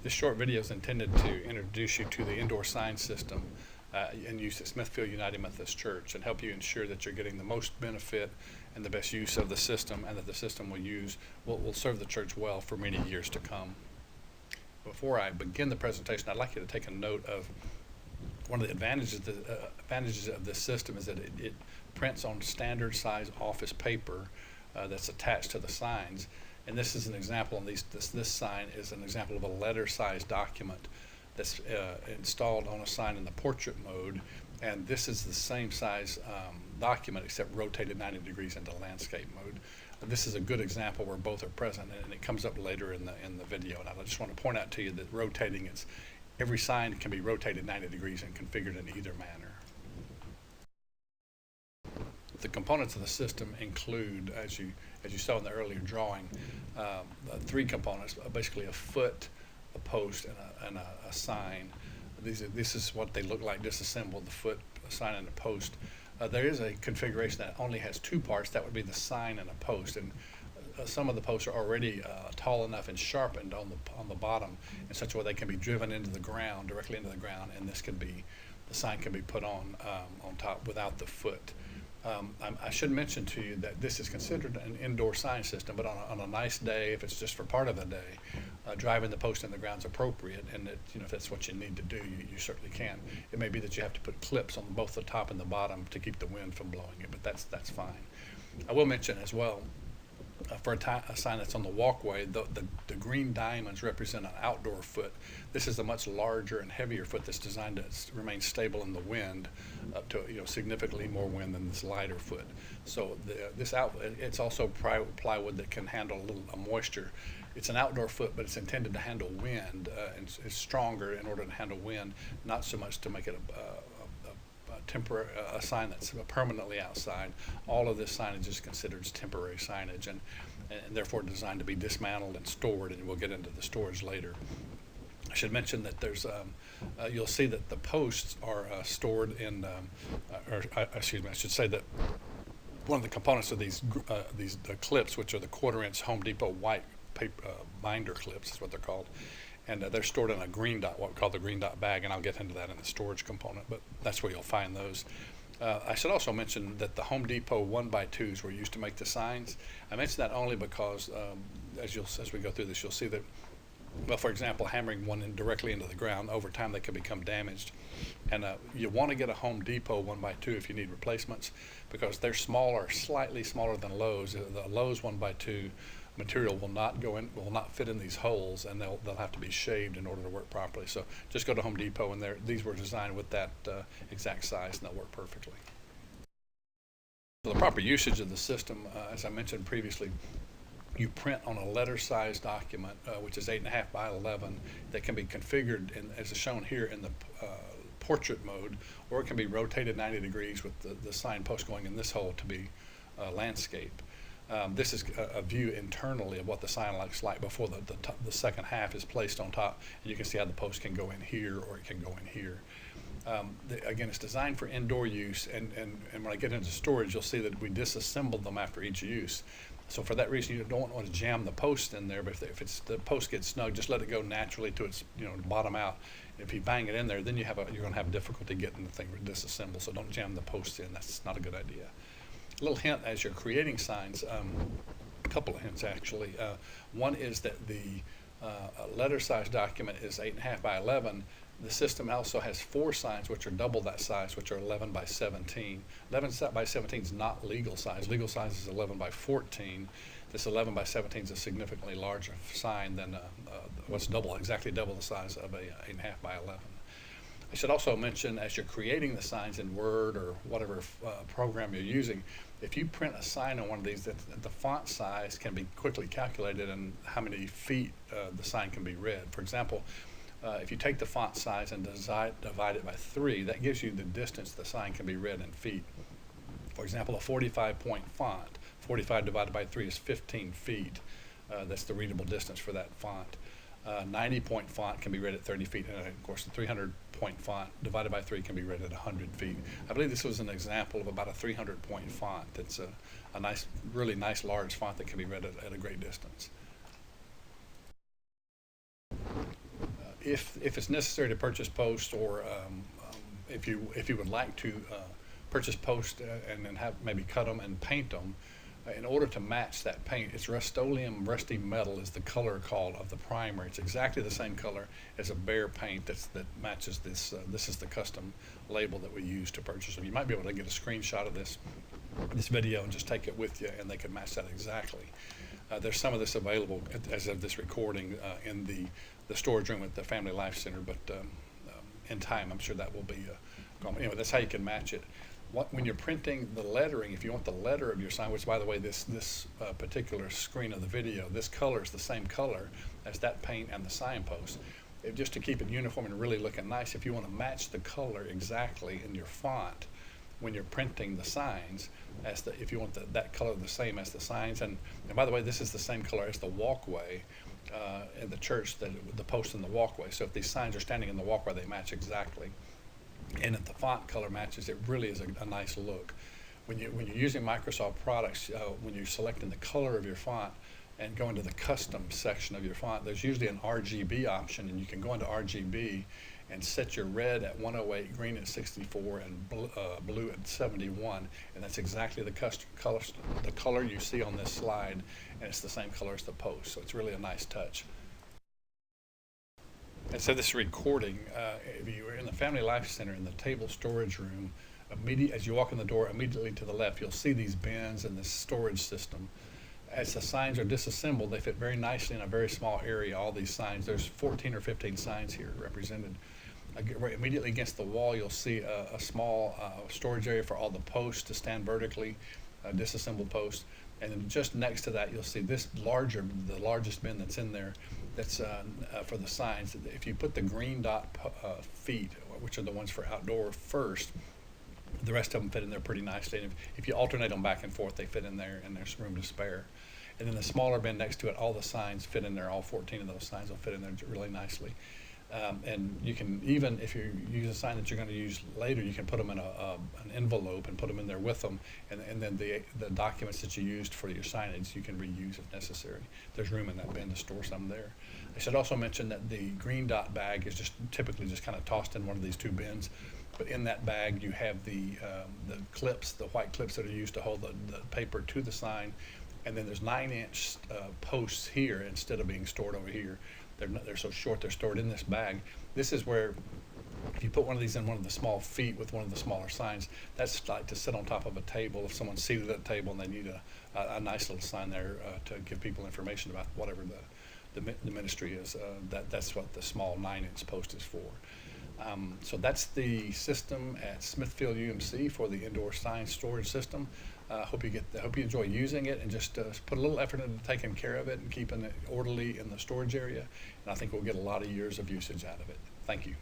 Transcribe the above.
This short video is intended to introduce you to the indoor sign system in use at Smithfield United Methodist Church and help you ensure that you're getting the most benefit and the best use of the system, and that the system will serve the church well for many years to come. Before I begin the presentation, I'd like you to take a note of one of the advantages of this system is that it prints on standard size office paper that's attached to the signs. And this is an example, and this sign is an example of a letter-sized document that's installed on a sign in the portrait mode. And this is the same size document except rotated 90 degrees into landscape mode. This is a good example where both are present, and it comes up later in the video. And I just want to point out to you that rotating, every sign can be rotated 90 degrees and configured in either manner. The components of the system include, as you saw in the earlier drawing, three components: basically a foot, a post, and a sign. This is what they look like disassembled: the foot, a sign, and a post. There is a configuration that only has two parts. That would be the sign and a post, and some of the posts are already tall enough and sharpened on the bottom in such a way they can be driven into the ground, directly into the ground, and the sign can be put on top without the foot. I should mention to you that this is considered an indoor sign system, but on a nice day, if it's just for part of the day, driving the post in the ground is appropriate, and if that's what you need to do, you certainly can. It may be that you have to put clips on both the top and the bottom to keep the wind from blowing it, but that's fine. I will mention as well, for a sign that's on the walkway, the green diamonds represent an outdoor foot. This is a much larger and heavier foot that's designed to remain stable in the wind, up to significantly more wind than this lighter foot. So it's also plywood that can handle a little moisture. It's an outdoor foot, but it's intended to handle wind, and it's stronger in order to handle wind, not so much to make it a sign that's permanently outside. All of this signage is considered temporary signage, and therefore designed to be dismantled and stored, and we'll get into the storage later. I should mention that you'll see that the posts are stored in, excuse me, I should say that one of the components of these clips, which are the 1/4 inch Home Depot white paper binder clips, is what they're called. And they're stored in a green dot, what we call the green dot bag, and I'll get into that in the storage component, but that's where you'll find those. I should also mention that the Home Depot 1x2s were used to make the signs. I mention that only because as we go through this, you'll see that, well, for example, hammering one directly into the ground, over time they can become damaged. And you want to get a Home Depot 1x2 if you need replacements, because they're smaller, slightly smaller than Lowe's. The Lowe's 1x2 material will not fit in these holes, and they'll have to be shaved in order to work properly. So just go to Home Depot, and these were designed with that exact size, and they'll work perfectly. So the proper usage of the system, as I mentioned previously, you print on a letter-sized document, which is 8.5 by 11, that can be configured as is shown here in the portrait mode, or it can be rotated 90 degrees with the sign post going in this hole to be landscape. This is a view internally of what the sign looks like before the second half is placed on top, and you can see how the post can go in here or it can go in here. Again, it's designed for indoor use, and when I get into storage, you'll see that we disassemble them after each use. So for that reason, you don't want to jam the post in there, but if the post gets snug, just let it go naturally to its bottom out. If you bang it in there, then you're going to have difficulty getting the thing disassembled. So don't jam the post in. That's not a good idea. A little hint as you're creating signs, a couple of hints actually. One is that the letter-sized document is 8.5 by 11. The system also has 4 signs which are double that size, which are 11 by 17. 11 by 17 is not legal size. Legal size is 11 by 14. This 11 by 17 is a significantly larger sign than what's exactly double the size of a 8.5 by 11. I should also mention, as you're creating the signs in Word or whatever program you're using, if you print a sign on one of these, the font size can be quickly calculated and how many feet the sign can be read. For example, if you take the font size and divide it by 3, that gives you the distance the sign can be read in feet. For example, a 45-point font, 45 divided by 3 is 15 feet. That's the readable distance for that font. 90-point font can be read at 30 feet, and of course the 300-point font divided by 3 can be read at 100 feet. I believe this was an example of about a 300-point font. It's a nice, really nice large font that can be read at a great distance. If it's necessary to purchase posts, or if you would like to purchase posts and then have maybe cut them and paint them, in order to match that paint, it's Rust-Oleum rusty metal is the color called of the primer. It's exactly the same color as a bare paint that matches this. This is the custom label that we use to purchase them. You might be able to get a screenshot of this video and just take it with you, and they can match that exactly. There's some of this available as of this recording in the storage room at the Family Life Center, but in time I'm sure that will be gone. Anyway, that's how you can match it. When you're printing the lettering, if you want the letter of your sign, which by the way, this particular screen of the video, this color is the same color as that paint and the signpost. Just to keep it uniform and really looking nice, if you want to match the color exactly in your font when you're printing the signs, if you want that color the same as the signs, and by the way, this is the same color as the walkway in the church, the post in the walkway. So if these signs are standing in the walkway, they match exactly. And if the font color matches, it really is a nice look. When you're using Microsoft products, when you're selecting the color of your font and go into the custom section of your font, there's usually an RGB option, and you can go into RGB and set your red at 108, green at 64, and blue at 71, and that's exactly the custom color you see on this slide, and it's the same color as the post, so it's really a nice touch. And so this recording, if you were in the Family Life Center in the table storage room, as you walk in the door, immediately to the left, you'll see these bins and this storage system. As the signs are disassembled, they fit very nicely in a very small area, all these signs. There's 14 or 15 signs here represented. Right immediately against the wall, you'll see a small storage area for all the posts to stand vertically, disassembled posts. And then just next to that, you'll see this the largest bin that's in there, that's for the signs. If you put the green dot feet, which are the ones for outdoor, first, the rest of them fit in there pretty nicely. And if you alternate them back and forth, they fit in there, and there's room to spare. And then the smaller bin next to it, all the signs fit in there. All 14 of those signs will fit in there really nicely. And you can, even if you use a sign that you're going to use later, you can put them in an envelope and put them in there with them, and then the documents that you used for your signage you can reuse if necessary. There's room in that bin to store some there. I should also mention that the green dot bag is typically just kind of tossed in one of these two bins, but in that bag you have the clips, the white clips that are used to hold the paper to the sign, and then there's 9-inch posts here instead of being stored over here. They're so short, they're stored in this bag. This is where, if you put one of these in one of the small feet with one of the smaller signs, that's like to sit on top of a table. If someone's seated at a table and they need a nice little sign there to give people information about whatever the ministry is, that's what the small 9-inch post is for. So that's the system at Smithfield UMC for the indoor sign storage system. Hope you enjoy using it, and just put a little effort into taking care of it and keeping it orderly in the storage area. And I think we'll get a lot of years of usage out of it. Thank you.